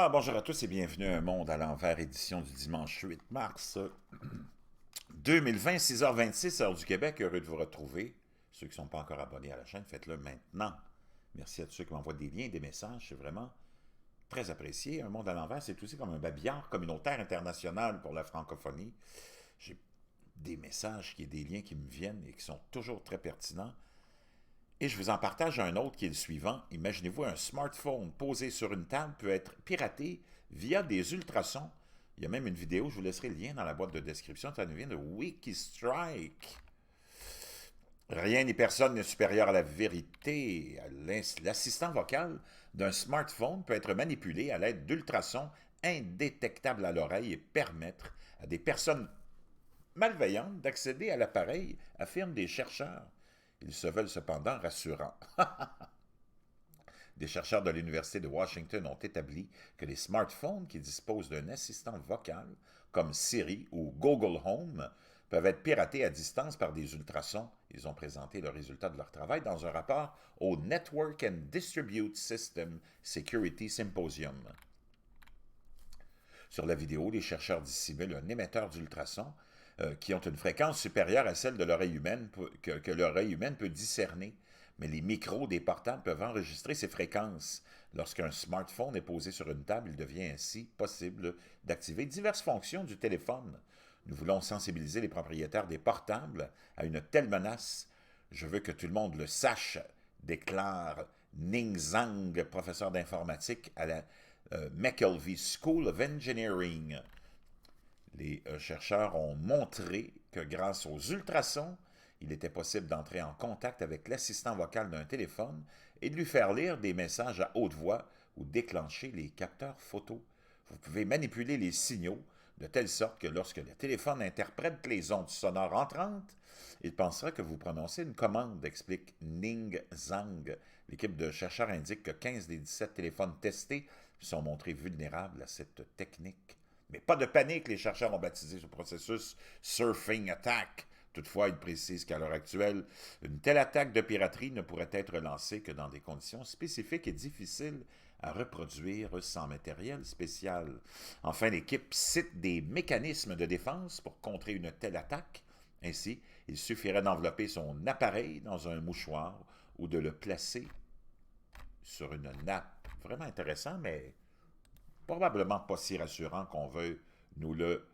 Ah, bonjour à tous et bienvenue à Un Monde à l'envers, édition du dimanche 8 mars 2020, 6h26, heure du Québec. Heureux de vous retrouver. Ceux qui ne sont pas encore abonnés à la chaîne, faites-le maintenant. Merci à tous ceux qui m'envoient des liens, des messages. C'est vraiment très apprécié. Un Monde à l'envers, c'est aussi comme un babillard communautaire international pour la francophonie. J'ai des messages, des liens qui me viennent et qui sont toujours très pertinents. Et je vous en partage un autre qui est le suivant. Imaginez-vous un smartphone posé sur une table peut être piraté via des ultrasons. Il y a même une vidéo, je vous laisserai le lien dans la boîte de description. Ça nous vient de Wikistrike. Rien ni personne n'est supérieur à la vérité. L'assistant vocal d'un smartphone peut être manipulé à l'aide d'ultrasons indétectables à l'oreille et permettre à des personnes malveillantes d'accéder à l'appareil, affirment des chercheurs. Ils se veulent cependant rassurants. Des chercheurs de l'Université de Washington ont établi que les smartphones qui disposent d'un assistant vocal, comme Siri ou Google Home, peuvent être piratés à distance par des ultrasons. Ils ont présenté le résultat de leur travail dans un rapport au Network and Distribute System Security Symposium. Sur la vidéo, les chercheurs dissimulent un émetteur d'ultrasons qui ont une fréquence supérieure à celle de l'oreille humaine que l'oreille humaine peut discerner. Mais les micros des portables peuvent enregistrer ces fréquences. Lorsqu'un smartphone est posé sur une table, il devient ainsi possible d'activer diverses fonctions du téléphone. Nous voulons sensibiliser les propriétaires des portables à une telle menace. Je veux que tout le monde le sache, déclare Ning Zhang, professeur d'informatique à la McKelvey School of Engineering. Les chercheurs ont montré que grâce aux ultrasons, il était possible d'entrer en contact avec l'assistant vocal d'un téléphone et de lui faire lire des messages à haute voix ou déclencher les capteurs photo. Vous pouvez manipuler les signaux de telle sorte que lorsque le téléphone interprète les ondes sonores entrantes, il pensera que vous prononcez une commande, explique Ning Zhang. L'équipe de chercheurs indique que 15 des 17 téléphones testés sont montrés vulnérables à cette technique. Mais pas de panique, les chercheurs ont baptisé ce processus Surfing Attack. Toutefois, ils précisent qu'à l'heure actuelle, une telle attaque de piraterie ne pourrait être lancée que dans des conditions spécifiques et difficiles à reproduire sans matériel spécial. Enfin, l'équipe cite des mécanismes de défense pour contrer une telle attaque. Ainsi, il suffirait d'envelopper son appareil dans un mouchoir ou de le placer sur une nappe. Vraiment intéressant, mais probablement pas si rassurant qu'on veut nous le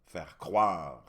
faire croire.